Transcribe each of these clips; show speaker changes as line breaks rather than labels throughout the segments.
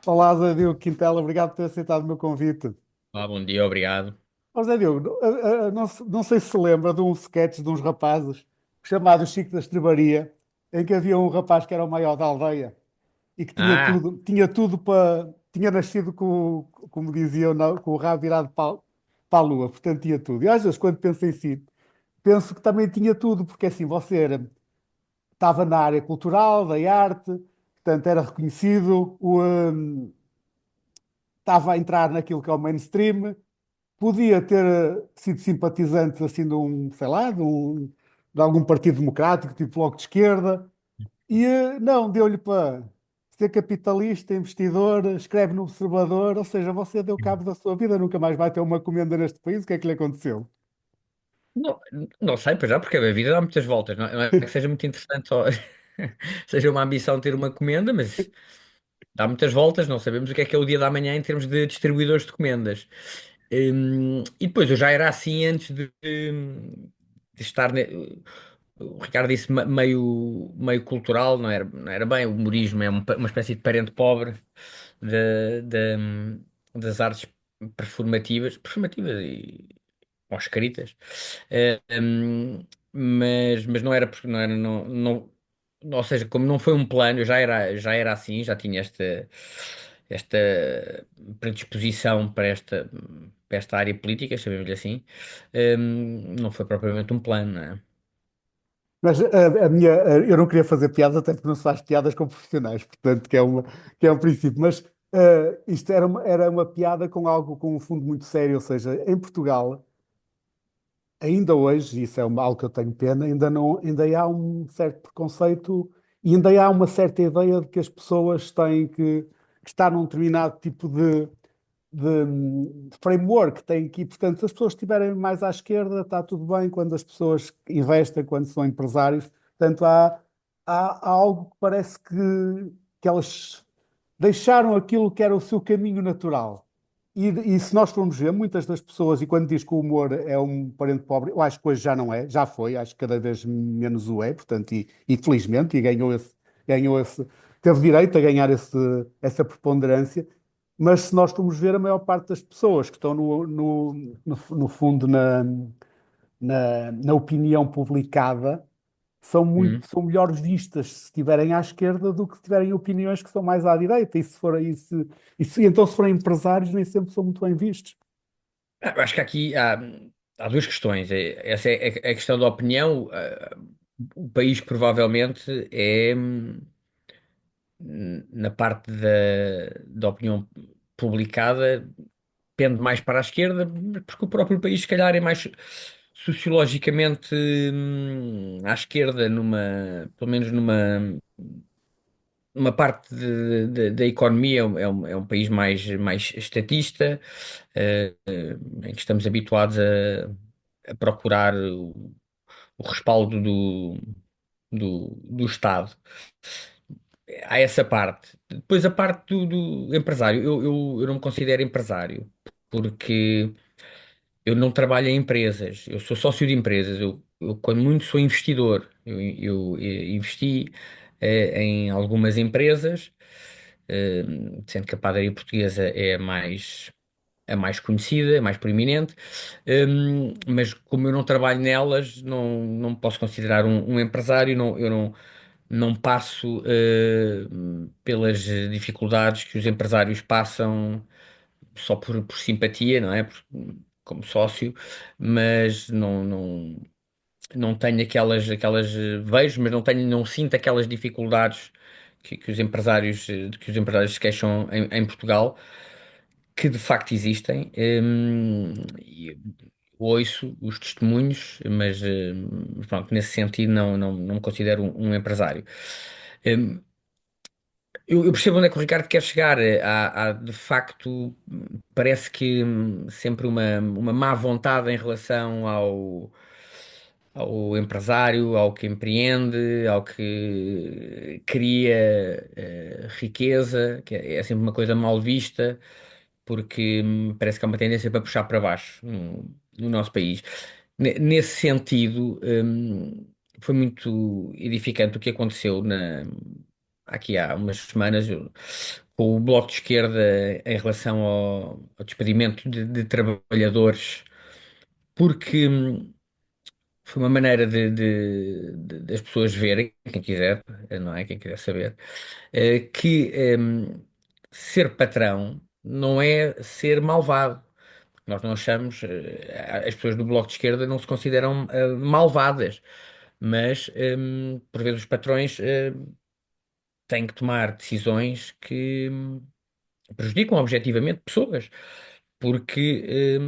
Olá, Zé Diogo Quintela, obrigado por ter aceitado o meu convite.
Bom dia, obrigado.
Ó Zé Diogo, não sei se se lembra de um sketch de uns rapazes chamado Chico da Estrebaria, em que havia um rapaz que era o maior da aldeia e que
Ah,
tinha tudo para. Tinha nascido como diziam, com o rabo virado para a lua, portanto tinha tudo. E às vezes, quando penso em si, penso que também tinha tudo, porque assim, estava na área cultural, da arte, portanto era reconhecido, estava a entrar naquilo que é o mainstream. Podia ter sido simpatizante assim de um, sei lá, de algum partido democrático, tipo Bloco de Esquerda, e não, deu-lhe para ser capitalista, investidor, escreve no Observador, ou seja, você deu cabo da sua vida, nunca mais vai ter uma comenda neste país, o que é que lhe aconteceu?
não, não sei, para já, porque a vida dá muitas voltas. Não é que seja muito interessante só seja uma ambição ter uma comenda, mas dá muitas voltas. Não sabemos o que é o dia da manhã em termos de distribuidores de comendas. E depois, eu já era assim antes de estar. O Ricardo disse meio cultural, não era bem. O humorismo é uma espécie de parente pobre da- da- das artes performativas e ou escritas. Eh, hum, mas não era porque não era, ou seja, como não foi um plano, eu já era assim, já tinha esta predisposição para esta área política, chamemos-lhe assim. Não foi propriamente um plano, não é?
Mas eu não queria fazer piadas, até porque não se faz piadas com profissionais, portanto, que é um princípio. Mas isto era uma piada com algo com um fundo muito sério, ou seja, em Portugal. Ainda hoje, isso é algo que eu tenho pena, ainda há um certo preconceito e ainda há uma certa ideia de que as pessoas que estar num determinado tipo de framework, têm que ir, portanto, se as pessoas estiverem mais à esquerda, está tudo bem quando as pessoas investem, quando são empresários, portanto, há algo que parece que elas deixaram aquilo que era o seu caminho natural. E se nós formos ver, muitas das pessoas, e quando diz que o humor é um parente pobre, eu acho que hoje já não é, já foi, acho que cada vez menos o é, portanto, e felizmente, e teve direito a ganhar essa preponderância, mas se nós formos ver, a maior parte das pessoas que estão no fundo na opinião publicada
Hum.
são melhores vistas se estiverem à esquerda do que se tiverem opiniões que são mais à direita. Então, se forem empresários, nem sempre são muito bem vistos.
Eu acho que aqui há duas questões. Essa é a questão da opinião. O país provavelmente é. Na parte da opinião publicada, pende mais para a esquerda, porque o próprio país, se calhar, é mais sociologicamente à esquerda, pelo menos numa parte da economia, é um país mais estatista, em que estamos habituados a procurar o respaldo do Estado. Há essa parte. Depois a parte do empresário. Eu não me considero empresário, porque eu não trabalho em empresas. Eu sou sócio de empresas. Eu quando muito, sou investidor. Eu investi em algumas empresas, eh, sendo que a padaria portuguesa é a mais conhecida, é mais proeminente, mas como eu não trabalho nelas, não me posso considerar um empresário. Eu não passo pelas dificuldades que os empresários passam só por simpatia, não é? Como sócio, mas não tenho vejo, mas não sinto aquelas dificuldades que os empresários se queixam em Portugal, que de facto existem. E ouço os testemunhos, mas pronto, nesse sentido não me considero um empresário. Hum, eu percebo onde é que o Ricardo quer chegar. Há, de facto, parece que sempre uma má vontade em relação ao empresário, ao que empreende, ao que cria riqueza, que é sempre uma coisa mal vista, porque parece que há uma tendência para puxar para baixo no nosso país. Nesse sentido, foi muito edificante o que aconteceu aqui há umas semanas, com o Bloco de Esquerda em relação ao despedimento de trabalhadores, porque foi uma maneira das pessoas verem, quem quiser, não é? Quem quiser saber, que ser patrão não é ser malvado. Nós não achamos, as pessoas do Bloco de Esquerda não se consideram malvadas, mas por vezes os patrões têm que tomar decisões que prejudicam objetivamente pessoas, porque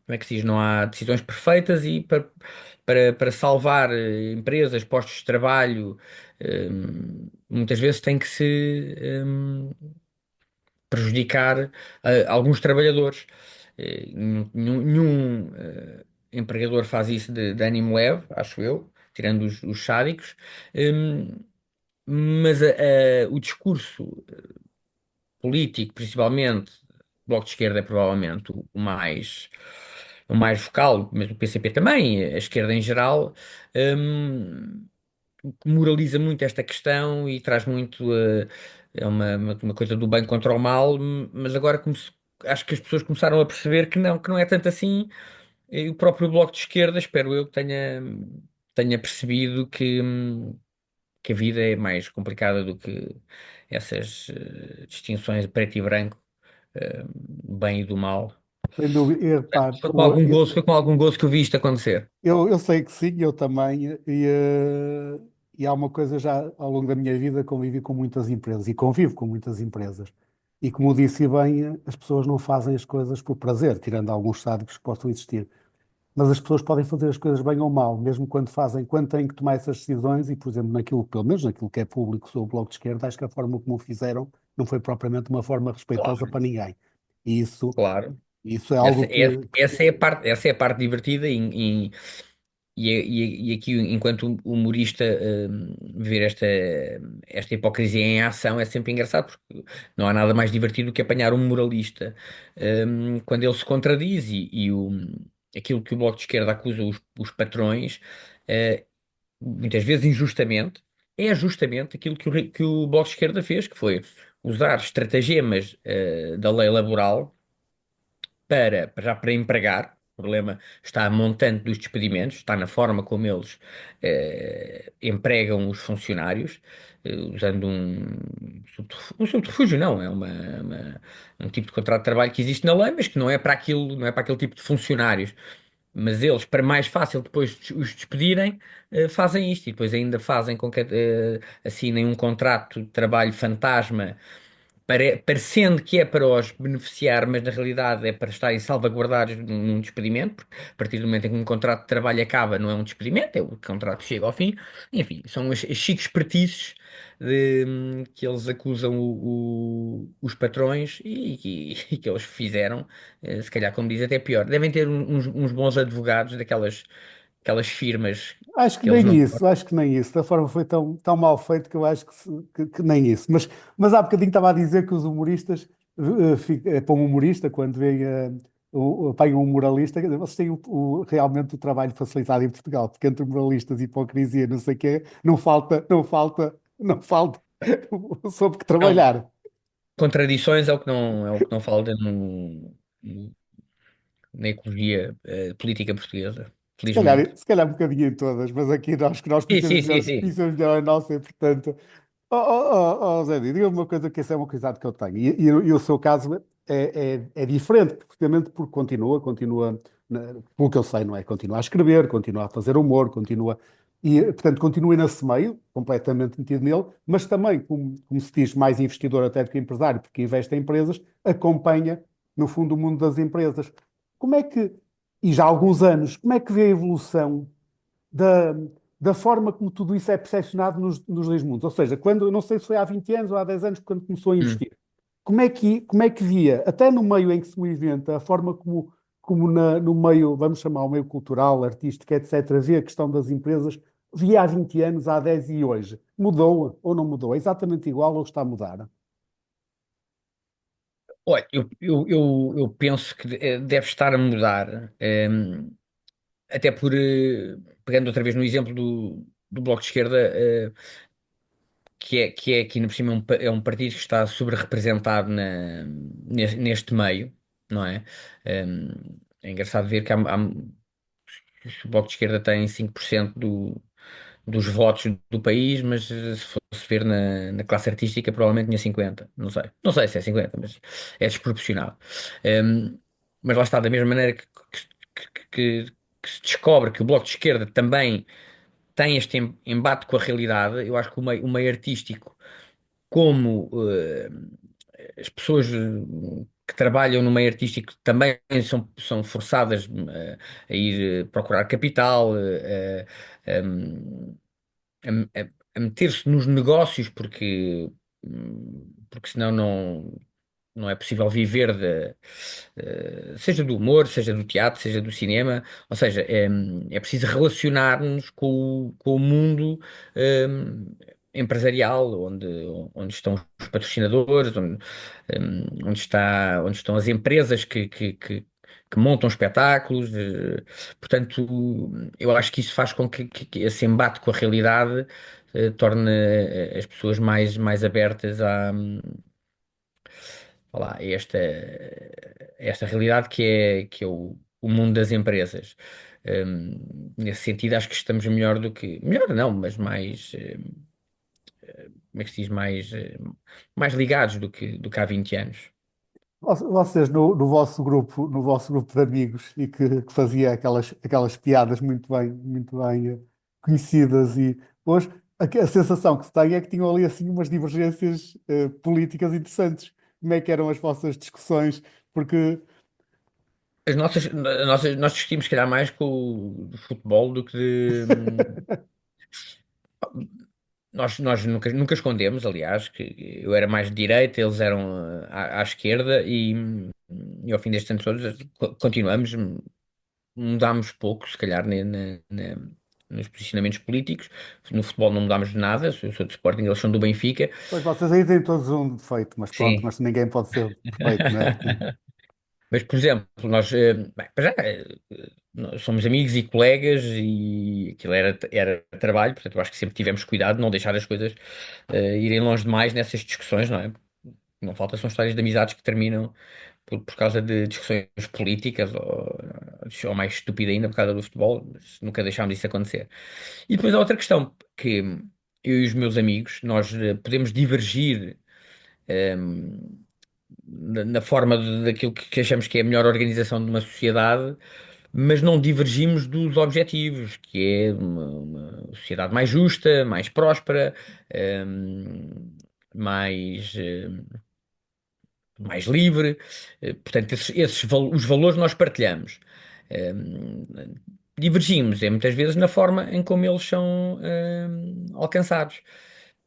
como é que se diz, não há decisões perfeitas e para salvar empresas, postos de trabalho, muitas vezes tem que se prejudicar alguns trabalhadores. Nenhum empregador faz isso de ânimo leve, acho eu, tirando os sádicos. Hum, mas o discurso político, principalmente, o Bloco de Esquerda é provavelmente o mais vocal, mas o PCP também, a esquerda em geral, hum, moraliza muito esta questão e traz muito, é uma coisa do bem contra o mal, mas agora acho que as pessoas começaram a perceber que não é tanto assim. E o próprio Bloco de Esquerda, espero eu, que tenha percebido que a vida é mais complicada do que essas distinções de preto e branco, bem e do mal.
Sem dúvida. E, repare,
Foi com algum gozo que eu vi isto acontecer.
eu sei que sim, eu também, e há uma coisa já ao longo da minha vida convivi com muitas empresas e convivo com muitas empresas. E como disse bem, as pessoas não fazem as coisas por prazer, tirando alguns sádicos que possam existir. Mas as pessoas podem fazer as coisas bem ou mal, mesmo quando fazem, quando têm que tomar essas decisões, e por exemplo, naquilo, pelo menos naquilo que é público sobre o Bloco de Esquerda, acho que a forma como o fizeram não foi propriamente uma forma respeitosa
Claro,
para ninguém. E
claro.
isso é
Essa,
algo
essa,
que
essa é a parte divertida e aqui, enquanto humorista, ver esta hipocrisia em ação é sempre engraçado, porque não há nada mais divertido do que apanhar um moralista, quando ele se contradiz aquilo que o Bloco de Esquerda acusa os patrões, eh, muitas vezes injustamente, é justamente aquilo que o Bloco de Esquerda fez, que foi usar estratagemas, da lei laboral já para empregar. O problema está a montante dos despedimentos, está na forma como eles empregam os funcionários, usando um subterfúgio, não, é um tipo de contrato de trabalho que existe na lei, mas que não é para aquilo, não é para aquele tipo de funcionários. Mas eles, para mais fácil depois os despedirem, fazem isto e depois ainda fazem com que assinem um contrato de trabalho fantasma, parecendo que é para os beneficiar, mas na realidade é para estarem salvaguardados num despedimento, porque a partir do momento em que um contrato de trabalho acaba, não é um despedimento, é o contrato que chega ao fim. Enfim, são as chiques espertices que eles acusam os patrões e que eles fizeram, se calhar, como diz, até pior. Devem ter uns bons advogados aquelas firmas
acho que
que eles
nem
não.
isso, acho que nem isso. Da forma foi tão mal feito que eu acho que nem isso. Mas há bocadinho estava a dizer que os humoristas, para um humorista, quando vem, apanham um moralista, quer dizer, vocês têm realmente o trabalho facilitado em Portugal, porque entre moralistas e hipocrisia, não sei o quê, não falta sobre que
Não,
trabalhar.
contradições é o que não falta na ecologia política portuguesa,
Se calhar,
felizmente.
se calhar um bocadinho em todas, mas aqui nós que nós
Sim, sim, sim, sim.
conhecemos melhor a nossa, e portanto. Zé, diga-me uma coisa que essa é uma curiosidade que eu tenho. E o seu caso é diferente, precisamente porque continua, pelo que eu sei, não é? Continua a escrever, continua a fazer humor, portanto, continua nesse meio, completamente metido nele, mas também, como se diz, mais investidor até do que empresário, porque investe em empresas, acompanha, no fundo, o mundo das empresas. Como é que, e já há alguns anos, como é que vê a evolução da, da forma como tudo isso é percepcionado nos dois mundos? Ou seja, quando, eu não sei se foi há 20 anos ou há 10 anos, quando começou a
Hum.
investir, como é que via, até no meio em que se movimenta, a forma como no meio, vamos chamar o meio cultural, artístico, etc., vê a questão das empresas, via há 20 anos, há 10 e hoje? Mudou ou não mudou? É exatamente igual ou está a mudar?
Olha, eu penso que deve estar a mudar, até pegando outra vez no exemplo do Bloco de Esquerda, que é aqui no por cima é um partido que está sobre-representado neste meio, não é? É engraçado ver que o Bloco de Esquerda tem 5% dos votos do país, mas se fosse ver na classe artística provavelmente tinha 50, não sei. Não sei se é 50, mas é desproporcional. Um, mas lá está, da mesma maneira que se descobre que o Bloco de Esquerda também tem este embate com a realidade, eu acho que o meio artístico, como as pessoas que trabalham no meio artístico também são forçadas a ir procurar capital, a meter-se nos negócios porque senão não é possível viver seja do humor, seja do teatro, seja do cinema, ou seja, é preciso relacionar-nos com o mundo empresarial, onde estão os patrocinadores, onde estão as empresas que montam espetáculos. Portanto, eu acho que isso faz com que esse embate com a realidade torne as pessoas mais abertas vá lá, esta realidade que é o mundo das empresas. Nesse sentido, acho que estamos melhor do que. Melhor não, mas mais. Como é que se diz? Mais ligados do que há 20 anos.
Vocês no vosso grupo de amigos e que fazia aquelas piadas muito bem conhecidas e hoje a sensação que se tem é que tinham ali assim umas divergências políticas interessantes. Como é que eram as vossas discussões? Porque
Nós discutimos, se calhar, mais com o futebol do que de. Nós nunca escondemos, aliás, que eu era mais de direita, eles eram à esquerda e ao fim destes anos todos continuamos, mudámos pouco, se calhar, nos posicionamentos políticos. No futebol não mudámos nada, eu sou do Sporting, eles são do Benfica.
pois vocês aí têm todos um defeito, mas pronto,
Sim.
mas ninguém pode ser perfeito, não é?
Mas, por exemplo, nós, bem, para já, nós somos amigos e colegas e aquilo era trabalho, portanto, eu acho que sempre tivemos cuidado de não deixar as coisas irem longe demais nessas discussões, não é? Não falta são histórias de amizades que terminam por causa de discussões políticas ou mais estúpida ainda por causa do futebol, mas nunca deixámos isso acontecer. E depois há outra questão que eu e os meus amigos, nós podemos divergir na forma daquilo que achamos que é a melhor organização de uma sociedade, mas não divergimos dos objetivos, que é uma sociedade mais justa, mais próspera, mais, mais livre. Portanto, os valores nós partilhamos. Hum, Divergimos, muitas vezes na forma em como eles são alcançados.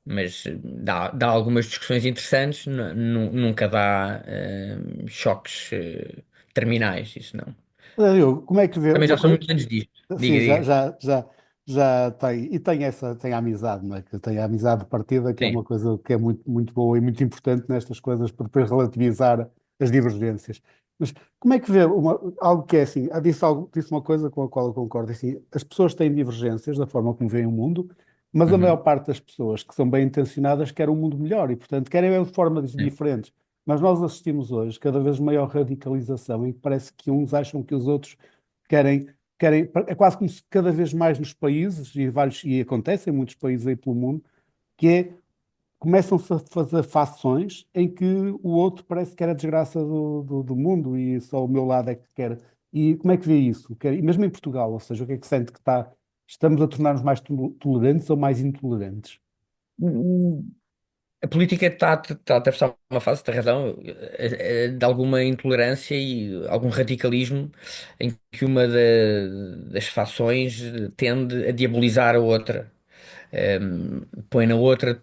Mas dá algumas discussões interessantes, nunca dá choques terminais, isso não.
Como é que vê
Também
uma
já são
coisa?
muitos anos disto.
Sim,
Diga, diga.
já tem, e tem a amizade, não é? Que tem a amizade de partida, que é
Sim.
uma coisa que é muito boa e muito importante nestas coisas para depois relativizar as divergências. Mas como é que vê algo que é assim? Disse uma coisa com a qual eu concordo, assim, as pessoas têm divergências da forma como veem o mundo, mas a maior
Uhum.
parte das pessoas que são bem intencionadas querem um mundo melhor e, portanto, querem ver de formas
Sim.
diferentes. Mas nós assistimos hoje cada vez maior radicalização em que parece que uns acham que os outros querem é quase como se cada vez mais nos países, e acontece em muitos países aí pelo mundo, que é, começam-se a fazer fações em que o outro parece que era a desgraça do mundo e só o meu lado é que quer. E como é que vê isso? E mesmo em Portugal, ou seja, o que é que sente que estamos a tornar-nos mais tolerantes ou mais intolerantes?
A política está a atravessar uma fase, tem razão, de alguma intolerância e algum radicalismo em que uma das fações tende a diabolizar a outra. Põe na outra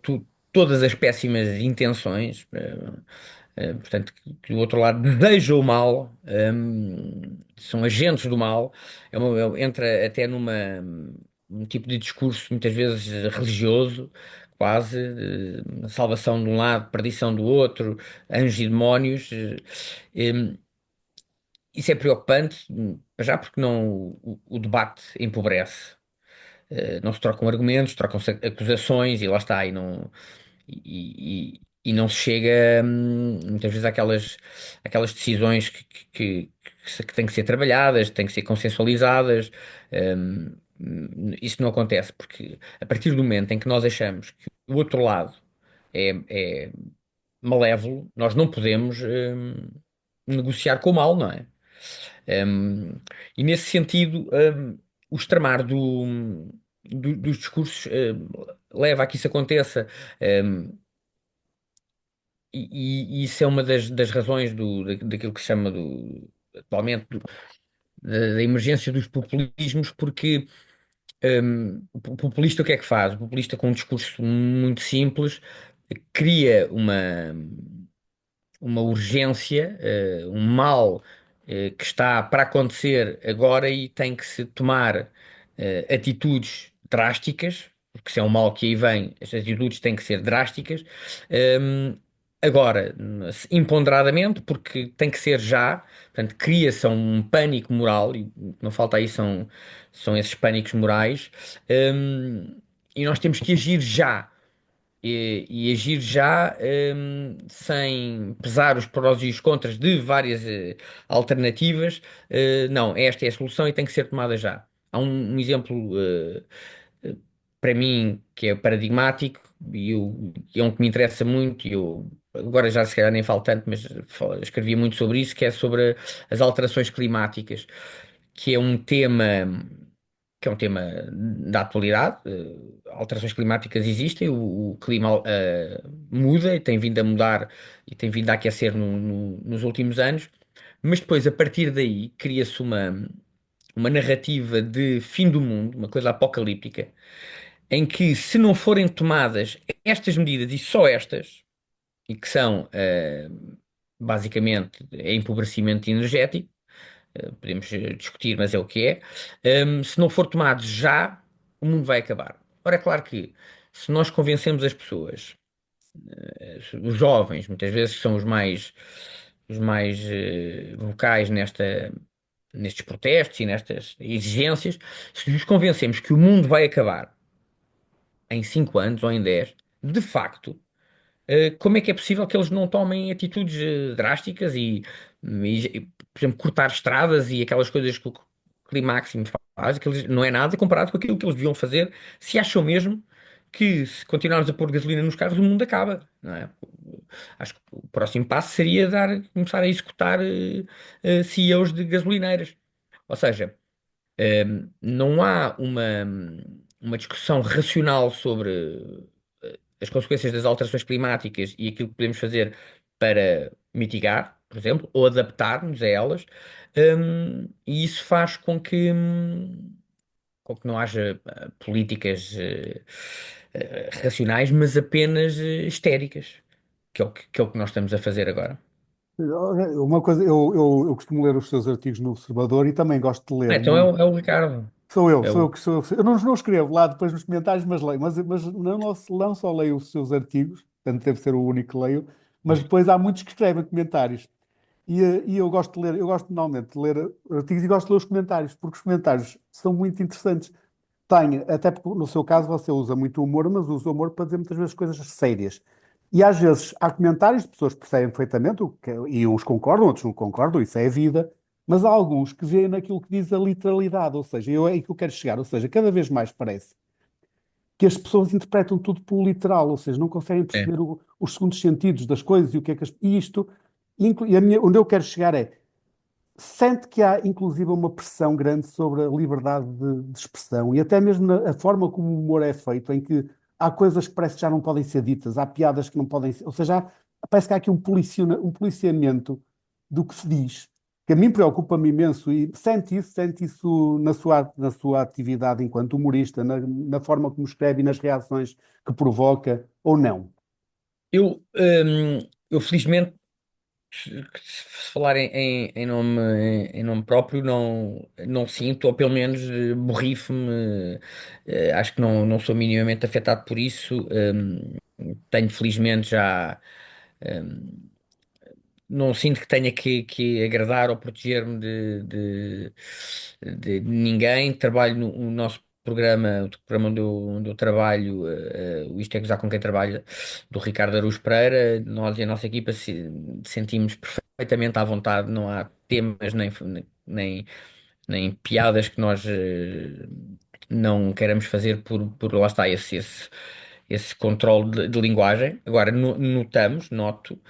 todas as péssimas intenções, portanto, que o outro lado deseja o mal, são agentes do mal, entra até um tipo de discurso muitas vezes religioso, quase, salvação de um lado, perdição do outro, anjos e demónios. Isso é preocupante, para já porque não, o debate empobrece. Não se trocam argumentos, trocam-se acusações e lá está. e não se chega, muitas vezes, àquelas decisões que têm que ser trabalhadas, têm que ser consensualizadas. Isso não acontece, porque a partir do momento em que nós achamos que o outro lado é malévolo, nós não podemos negociar com o mal, não é? Um, e nesse sentido, o extremar dos discursos leva a que isso aconteça. Um, e isso é uma das razões daquilo que se chama atualmente da emergência dos populismos, porque o populista o que é que faz? O populista, com um discurso muito simples, cria uma urgência, um mal, que está para acontecer agora e tem que se tomar, atitudes drásticas, porque se é um mal que aí vem, as atitudes têm que ser drásticas. Agora, imponderadamente, porque tem que ser já, portanto, cria-se um pânico moral, e o que não falta aí são esses pânicos morais, e nós temos que agir já e agir já, sem pesar os prós e os contras de várias alternativas. Não, esta é a solução e tem que ser tomada já. Há um exemplo, eh, para mim, que é paradigmático e é um que me interessa muito. E eu agora já se calhar nem falo tanto, mas escrevi muito sobre isso, que é sobre as alterações climáticas, que é um tema da atualidade. Alterações climáticas existem, o clima muda e tem vindo a mudar e tem vindo a aquecer nos últimos anos, mas depois, a partir daí, cria-se uma narrativa de fim do mundo, uma coisa apocalíptica, em que, se não forem tomadas estas medidas e só estas, e que são basicamente empobrecimento energético, podemos discutir, mas é o que é. Se não for tomado já, o mundo vai acabar. Ora, é claro que, se nós convencemos as pessoas, os jovens, muitas vezes, que são os mais vocais nestes protestos e nestas exigências, se os convencemos que o mundo vai acabar em 5 anos ou em 10, de facto, como é que é possível que eles não tomem atitudes drásticas por exemplo, cortar estradas e aquelas coisas que o Climáximo faz, que não é nada comparado com aquilo que eles deviam fazer, se acham mesmo que, se continuarmos a pôr gasolina nos carros, o mundo acaba, não é? Acho que o próximo passo seria começar a executar CEOs de gasolineiras. Ou seja, não há uma discussão racional sobre as consequências das alterações climáticas e aquilo que podemos fazer para mitigar, por exemplo, ou adaptar-nos a elas. E isso faz com que não haja políticas racionais, mas apenas histéricas, que é o que nós estamos a fazer agora.
Uma coisa, eu costumo ler os seus artigos no Observador e também gosto de ler
Então é
muito.
o Ricardo. É
Sou eu
o...
que sou. Eu não escrevo lá depois nos comentários, mas leio. Mas não só leio os seus artigos, portanto deve ser o único que leio, mas depois há muitos que escrevem comentários. E eu gosto de ler, eu gosto normalmente de ler artigos e gosto de ler os comentários, porque os comentários são muito interessantes. Até porque no seu caso você usa muito humor, mas usa humor para dizer muitas vezes coisas sérias. E às vezes há comentários de pessoas que percebem perfeitamente e uns concordam, outros não concordam, isso é a vida, mas há alguns que veem naquilo que diz a literalidade, ou seja, é aí que eu quero chegar, ou seja, cada vez mais parece que as pessoas interpretam tudo pelo literal, ou seja, não conseguem
É.
perceber os segundos sentidos das coisas e o que é que e isto, onde eu quero chegar é sente que há, inclusive, uma pressão grande sobre a liberdade de expressão e até mesmo a forma como o humor é feito, em que há coisas que parece que já não podem ser ditas, há piadas que não podem ser, ou seja, parece que há aqui um policiamento do que se diz, que a mim preocupa-me imenso e sente isso na sua atividade enquanto humorista, na forma como escreve e nas reações que provoca, ou não.
Eu felizmente, se falar em nome próprio, não sinto, ou pelo menos borrifo-me. Acho que não sou minimamente afetado por isso. Tenho, felizmente, já. hum, não sinto que tenha que agradar ou proteger-me de ninguém. Trabalho no nosso programa onde eu trabalho, o Isto é Gozar com quem trabalha, do Ricardo Araújo Pereira, nós e a nossa equipa sentimos perfeitamente à vontade, não há temas nem, nem piadas que nós não queiramos fazer por lá está esse controle de linguagem. Agora, noto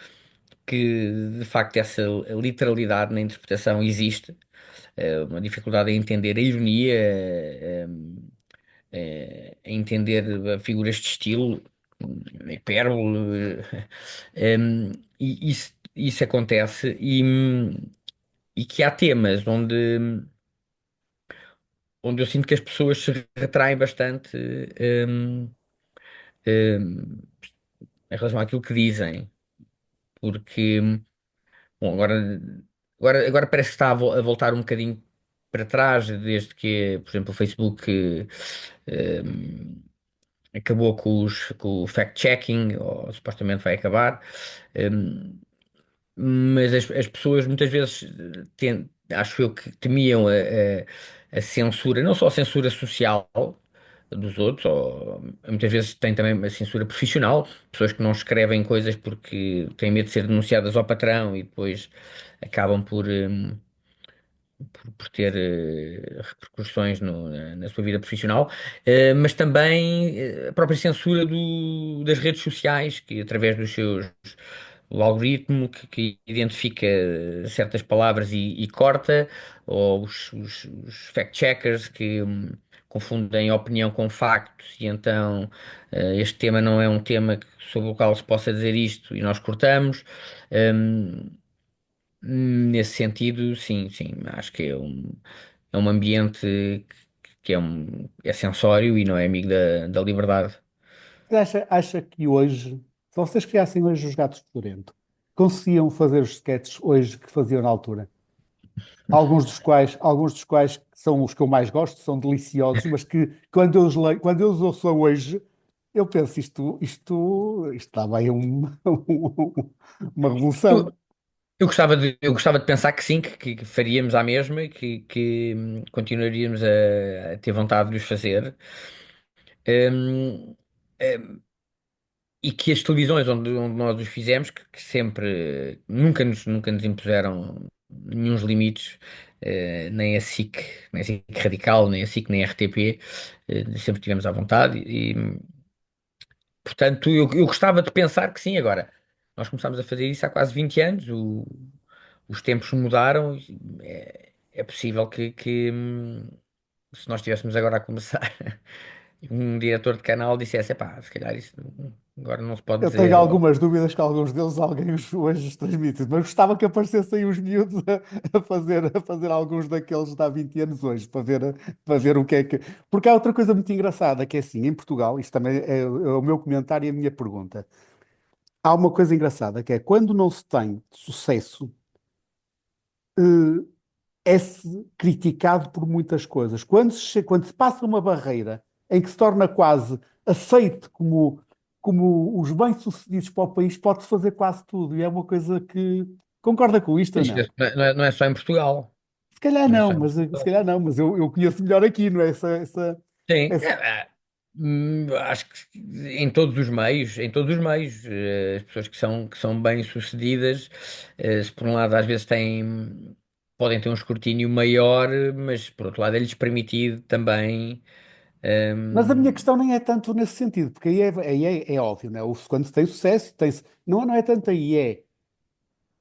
que de facto essa literalidade na interpretação existe, uma dificuldade em entender a ironia, em entender figuras de estilo, hipérbole, e isso acontece e que há temas onde eu sinto que as pessoas se retraem bastante, hum, hum, em relação àquilo que dizem, porque bom, agora parece que está a voltar um bocadinho para trás, desde que, por exemplo, o Facebook acabou com o fact-checking, ou supostamente vai acabar. Hum, mas as pessoas muitas vezes acho eu que temiam a censura, não só a censura social dos outros, ou muitas vezes tem também a censura profissional, pessoas que não escrevem coisas porque têm medo de ser denunciadas ao patrão e depois acabam por ter repercussões na sua vida profissional, mas também a própria censura das redes sociais, que através dos seus o algoritmo que identifica certas palavras e corta, ou os fact-checkers que confundem opinião com factos, e então este tema não é um tema sobre o qual se possa dizer isto e nós cortamos. Um, Nesse sentido, sim, sim, acho que é um ambiente que é sensório e não é amigo da liberdade.
Acha que hoje, se vocês criassem hoje os Gatos de Florento, conseguiam fazer os sketches hoje que faziam na altura? Alguns dos quais são os que eu mais gosto, são deliciosos, mas que quando eu os ouço hoje, eu penso, isto está bem uma
Eu,
revolução.
eu gostava de pensar que sim, que faríamos a mesma e que continuaríamos a ter vontade de os fazer. Hum, e que as televisões onde nós os fizemos, que sempre nunca nos impuseram nenhuns limites, nem a SIC, nem a SIC Radical, nem a SIC, nem a RTP, sempre tivemos à vontade e, portanto, eu gostava de pensar que sim. Agora, nós começámos a fazer isso há quase 20 anos, os tempos mudaram, é possível se nós estivéssemos agora a começar, um diretor de canal dissesse, epá, se calhar isso agora não se pode
Eu tenho
dizer,
algumas dúvidas que alguns deles alguém hoje os transmite, mas gostava que aparecessem os miúdos a fazer alguns daqueles de há 20 anos hoje, para ver o que é que. Porque há outra coisa muito engraçada, que é assim, em Portugal, isto também é o meu comentário e a minha pergunta. Há uma coisa engraçada, que é quando não se tem sucesso, é-se criticado por muitas coisas. Quando se passa uma barreira em que se torna quase aceite como os bem-sucedidos para o país, pode-se fazer quase tudo. E é uma coisa que. Concorda com isto ou
isto
não?
não é só em Portugal,
Se calhar
não é
não,
só em
mas se
Portugal.
calhar não, mas eu conheço melhor aqui, não é?
Sim,
Essa-
acho que em todos os meios, as pessoas que são bem-sucedidas, se por um lado às vezes podem ter um escrutínio maior, mas por outro lado é-lhes permitido também,
Mas a minha
hum,
questão nem é tanto nesse sentido, porque aí é óbvio, não é? Quando se tem sucesso, não é tanto aí, é.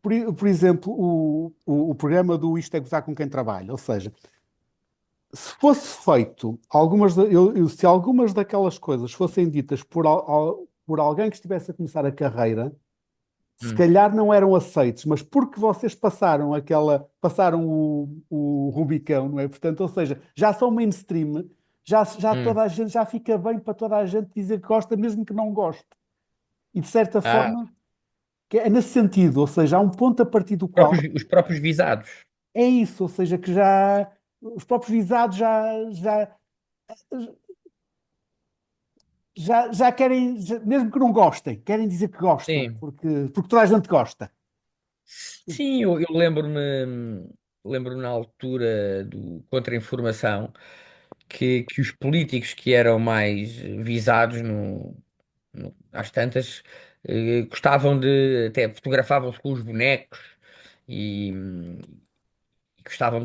Por exemplo, o programa do Isto é Gozar com quem trabalha. Ou seja, se fosse feito, se algumas daquelas coisas fossem ditas por alguém que estivesse a começar a carreira, se
hum,
calhar não eram aceitos, mas porque vocês passaram o Rubicão, não é? Portanto, ou seja, já são mainstream, já
hum.
toda a gente, já fica bem para toda a gente dizer que gosta, mesmo que não goste. E de certa
Há
forma, que é nesse sentido, ou seja, há um ponto a partir do qual
os próprios visados.
é isso, ou seja, que já os próprios visados já querem, mesmo que não gostem, querem dizer que gostam,
Sim.
porque toda a gente gosta.
Sim, eu lembro-me na altura do Contra-Informação. que os políticos que eram mais visados às tantas gostavam de, até fotografavam-se com os bonecos e, e gostavam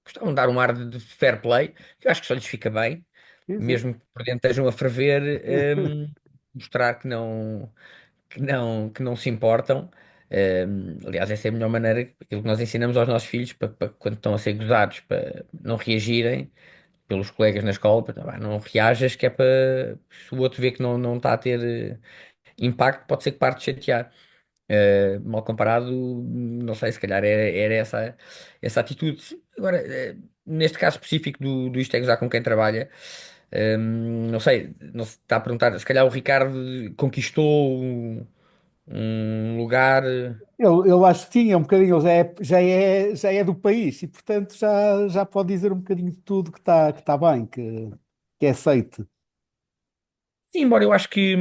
gostavam de dar um ar de fair play, que eu acho que só lhes fica bem,
Sim, sim.
mesmo que por dentro estejam a ferver, mostrar que não se importam. Aliás, essa é a melhor maneira, aquilo que nós ensinamos aos nossos filhos, para quando estão a ser gozados, para não reagirem pelos colegas na escola, para, "Ah, não reajas, que é para se o outro vê que não está a ter impacto, pode ser que parte de chatear. Mal comparado, não sei, se calhar era essa atitude. Agora, neste caso específico do Isto é Gozar com quem trabalha, não sei, não se está a perguntar, se calhar o Ricardo conquistou um lugar.
Ele acho que sim, é um bocadinho, ele já é do país e, portanto, já pode dizer um bocadinho de tudo que tá bem, que é aceite.
Sim, embora eu acho que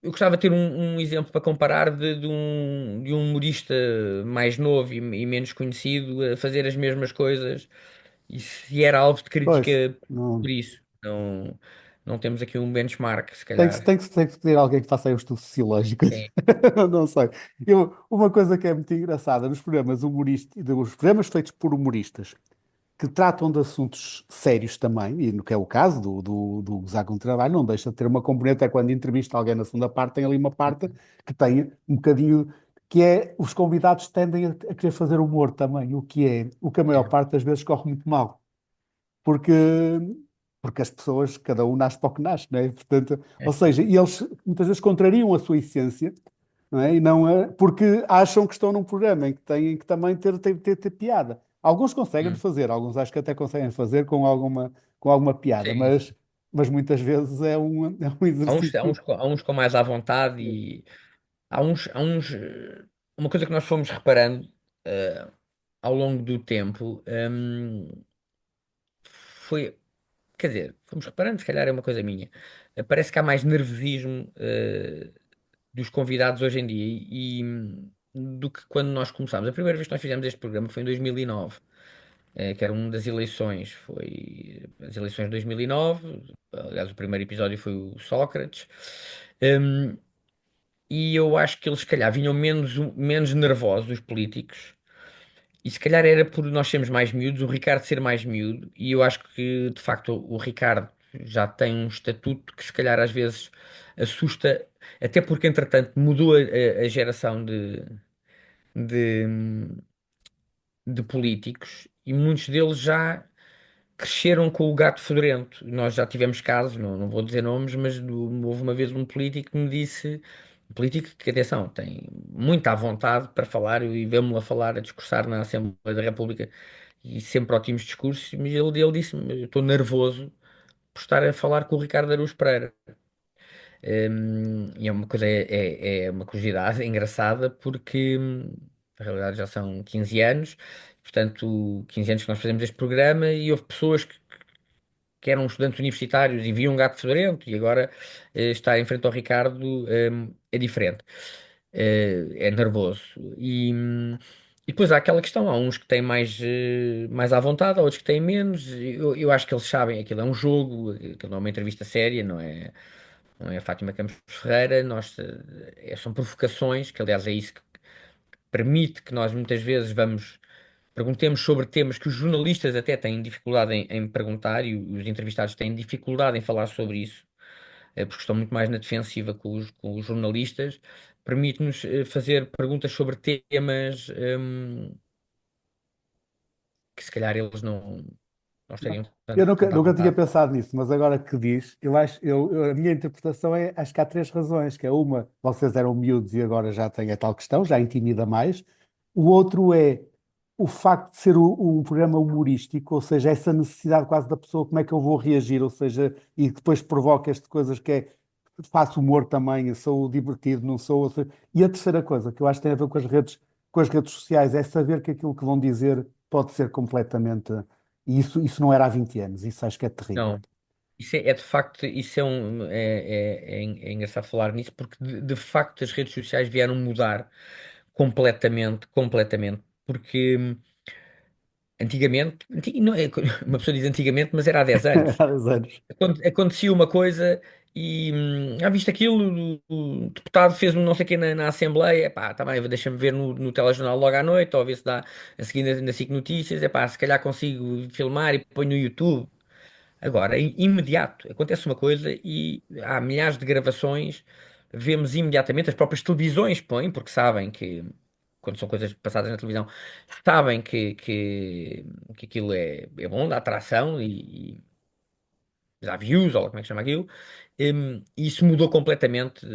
eu gostava de ter um exemplo para comparar de um humorista mais novo e menos conhecido a fazer as mesmas coisas e se era alvo de
Pois,
crítica por
não,
isso. Não temos aqui um benchmark, se calhar.
tem que ter alguém que faça aí um estudo sociológico.
Sim,
Não sei. Uma coisa que é muito engraçada nos programas humorísticos, os programas feitos por humoristas, que tratam de assuntos sérios também, e no que é o caso do Gozar com o Trabalho, não deixa de ter uma componente, é quando entrevista alguém na segunda parte, tem ali uma parte que tem um bocadinho, que é, os convidados tendem a querer fazer humor também, o que a maior
é,
parte das vezes corre muito mal, porque, porque as pessoas, cada um nasce para o que nasce, não é? Portanto, ou
é.
seja, e eles muitas vezes contrariam a sua essência, não é? E não é, porque acham que estão num programa em que têm que também ter piada. Alguns conseguem
Hum.
fazer, alguns acho que até conseguem fazer com alguma piada,
Sim, sim.
mas muitas vezes é um exercício.
Há uns com mais à vontade e uma coisa que nós fomos reparando ao longo do tempo foi. Quer dizer, fomos reparando, se calhar é uma coisa minha. Parece que há mais nervosismo dos convidados hoje em dia do que quando nós começámos. A primeira vez que nós fizemos este programa foi em 2009, que era uma das eleições. Foi as eleições de 2009. Aliás, o primeiro episódio foi o Sócrates. Hum, e eu acho que eles, se calhar, vinham menos nervosos, os políticos. E se calhar era por nós sermos mais miúdos, o Ricardo ser mais miúdo, e eu acho que de facto o Ricardo já tem um estatuto que se calhar às vezes assusta, até porque entretanto mudou a geração de, de políticos e muitos deles já cresceram com o gato fedorento. Nós já tivemos casos, não vou dizer nomes, mas houve uma vez um político que me disse. Um político que, atenção, tem muita vontade para falar e vemos-lo a falar, a discursar na Assembleia da República e sempre ótimos discursos, mas ele disse-me, eu estou nervoso por estar a falar com o Ricardo Araújo Pereira. E é uma coisa, é uma curiosidade engraçada porque na realidade já são 15 anos, portanto 15 anos que nós fazemos este programa e houve pessoas que eram estudantes universitários e viam um gato fedorento e agora estar em frente ao Ricardo é diferente. É nervoso. E depois há aquela questão, há uns que têm mais à vontade, há outros que têm menos. Eu acho que eles sabem, aquilo é um jogo, aquilo não é uma entrevista séria, não é a Fátima Campos Ferreira, são provocações, que aliás é isso que permite que nós muitas vezes perguntemos sobre temas que os jornalistas até têm dificuldade em perguntar e os entrevistados têm dificuldade em falar sobre isso, porque estão muito mais na defensiva com os jornalistas, permite-nos fazer perguntas sobre temas que se calhar eles não estariam
Eu
tanto à
nunca tinha
vontade.
pensado nisso, mas agora que diz, a minha interpretação é, acho que há três razões, que é uma, vocês eram miúdos e agora já têm a tal questão, já intimida mais. O outro é o facto de ser um programa humorístico, ou seja, essa necessidade quase da pessoa, como é que eu vou reagir, ou seja, e depois provoca estas coisas que é, faço humor também, eu sou divertido, não sou, ou seja, e a terceira coisa, que eu acho que tem a ver com as redes sociais, é saber que aquilo que vão dizer pode ser completamente e isso não era há 20 anos, isso acho que é terrível.
Não. Isso é de facto, isso é engraçado falar nisso porque de facto as redes sociais vieram mudar completamente, completamente, porque antigamente, não é, uma pessoa diz antigamente, mas era há 10 anos.
Há 10 anos.
Acontecia uma coisa e viste aquilo, o deputado fez um não sei o quê na Assembleia, epá, tá bem, deixa-me ver no telejornal logo à noite, ou ver se dá a seguir na SIC Notícias, epá, se calhar consigo filmar e ponho no YouTube. Agora, imediato, acontece uma coisa e há milhares de gravações, vemos imediatamente, as próprias televisões põem, porque sabem que, quando são coisas passadas na televisão, sabem que aquilo é bom, dá atração dá views, ou como é que chama aquilo. E isso mudou completamente.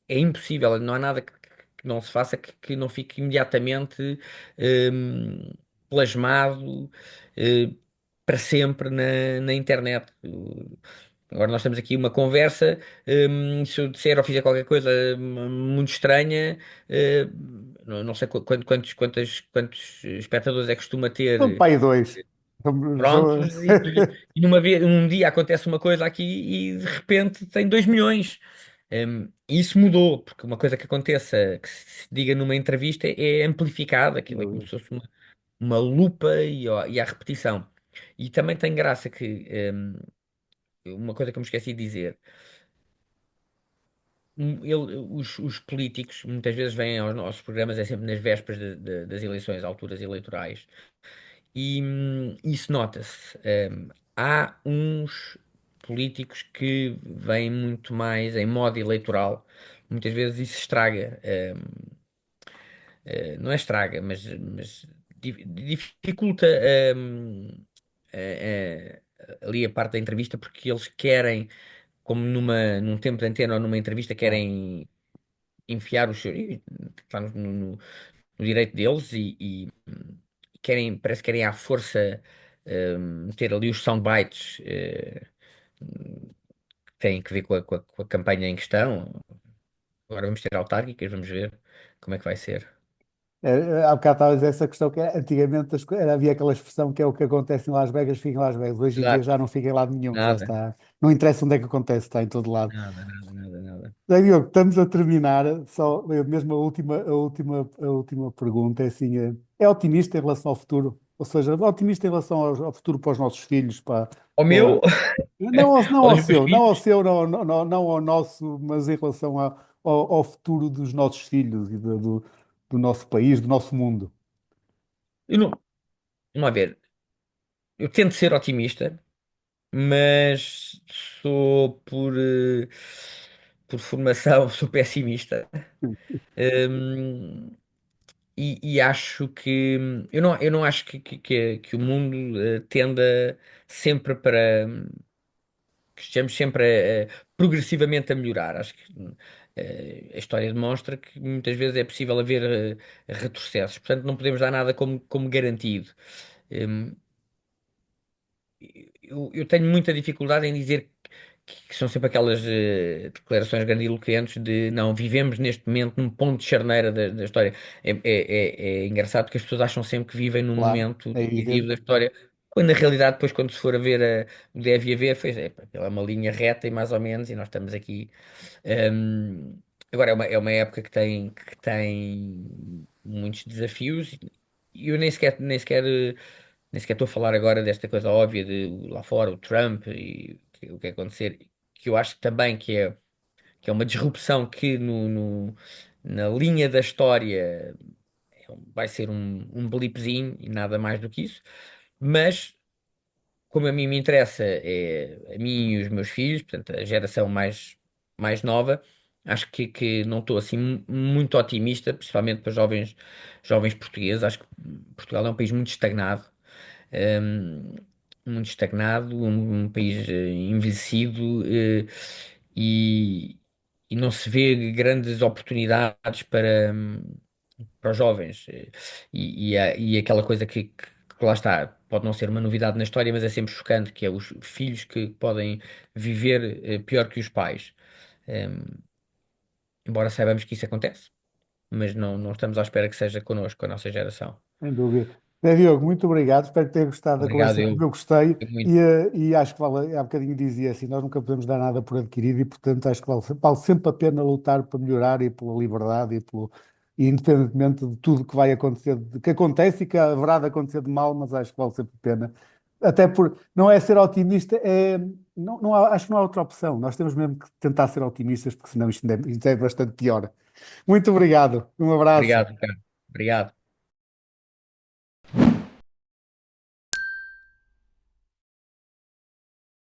É impossível, não há nada que não se faça que não fique imediatamente hum, plasmado eh, para sempre na internet. Agora nós temos aqui uma conversa, se eu disser ou fizer qualquer coisa muito estranha, não sei quantos espectadores é que costuma
São
ter.
pai dois.
Prontos, e numa vez, um dia acontece uma coisa aqui e de repente tem 2 milhões. E isso mudou, porque uma coisa que aconteça, que se diga numa entrevista, é amplificada, aquilo é como se fosse uma lupa e a repetição. E também tem graça que, uma coisa que eu me esqueci de dizer, os políticos muitas vezes vêm aos nossos programas, é sempre nas vésperas das eleições, alturas eleitorais. E isso nota-se. Há uns políticos que vêm muito mais em modo eleitoral. Muitas vezes isso estraga. Não é estraga, mas dificulta ali a parte da entrevista porque eles querem, como num tempo de antena ou numa entrevista,
Claro.
querem enfiar os seus. E está no direito deles e querem, parece que querem à força ter ali os soundbites que têm que ver com a campanha em questão. Agora vamos ter autárquicas, vamos ver como é que vai ser.
Há bocado estava a dizer essa questão que antigamente havia aquela expressão que é o que acontece em Las Vegas, fica em Las Vegas. Hoje em dia já
Exato.
não fica em lado nenhum, já
Nada,
está. Não interessa onde é que acontece, está em todo lado.
nada.
Bem, Diogo, estamos a terminar. Só mesmo a última pergunta é assim: é otimista em relação ao futuro? Ou seja, otimista em relação ao futuro para os nossos filhos,
Ao
para-
meu,
não
aos
ao
meus
seu,
filhos,
não ao nosso, mas em relação ao futuro dos nossos filhos e do nosso país, do nosso mundo.
eu não, vamos lá ver, eu tento ser otimista, mas sou por formação, sou pessimista. Hum, e acho que eu não acho que o mundo tenda sempre para que estejamos sempre progressivamente a melhorar. Acho que a história demonstra que muitas vezes é possível haver retrocessos, portanto não podemos dar nada como garantido. Hum, eu tenho muita dificuldade em dizer que são sempre aquelas declarações grandiloquentes de não, vivemos neste momento num ponto de charneira da história. É engraçado que as pessoas acham sempre que vivem num
Claro,
momento
é
decisivo
evidente.
da história, quando na realidade, depois, quando se for a ver o deve haver, foi, pá, aquilo é uma linha reta e mais ou menos, e nós estamos aqui. hum, Agora é uma época que tem muitos desafios e eu nem sequer estou a falar agora desta coisa óbvia de lá fora, o Trump e o que acontecer, que eu acho também que é uma disrupção que na linha da história vai ser um blipzinho e nada mais do que isso, mas como a mim me interessa é a mim e os meus filhos, portanto a geração mais nova, acho que não estou assim muito otimista, principalmente para jovens portugueses, acho que Portugal é um país um, muito estagnado, um país envelhecido e, e não se vê grandes oportunidades para os jovens. E aquela coisa que lá está, pode não ser uma novidade na história, mas é sempre chocante, que é os filhos que podem viver pior que os pais. Um, Embora saibamos que isso acontece, mas não estamos à espera que seja connosco, a nossa geração.
Sem dúvida. Diogo, muito obrigado. Espero que tenha gostado da
Obrigado,
conversa, como
eu.
eu gostei.
Muito.
E acho que vale, há bocadinho dizia assim: nós nunca podemos dar nada por adquirido e, portanto, acho que vale sempre a pena lutar para melhorar e pela liberdade e independentemente de tudo que vai acontecer, de que acontece e que haverá de acontecer de mal, mas acho que vale sempre a pena. Até por, não é ser otimista, acho que não há outra opção. Nós temos mesmo que tentar ser otimistas, porque senão isto é bastante pior. Muito obrigado, um abraço.
Obrigado, Ricardo. Obrigado.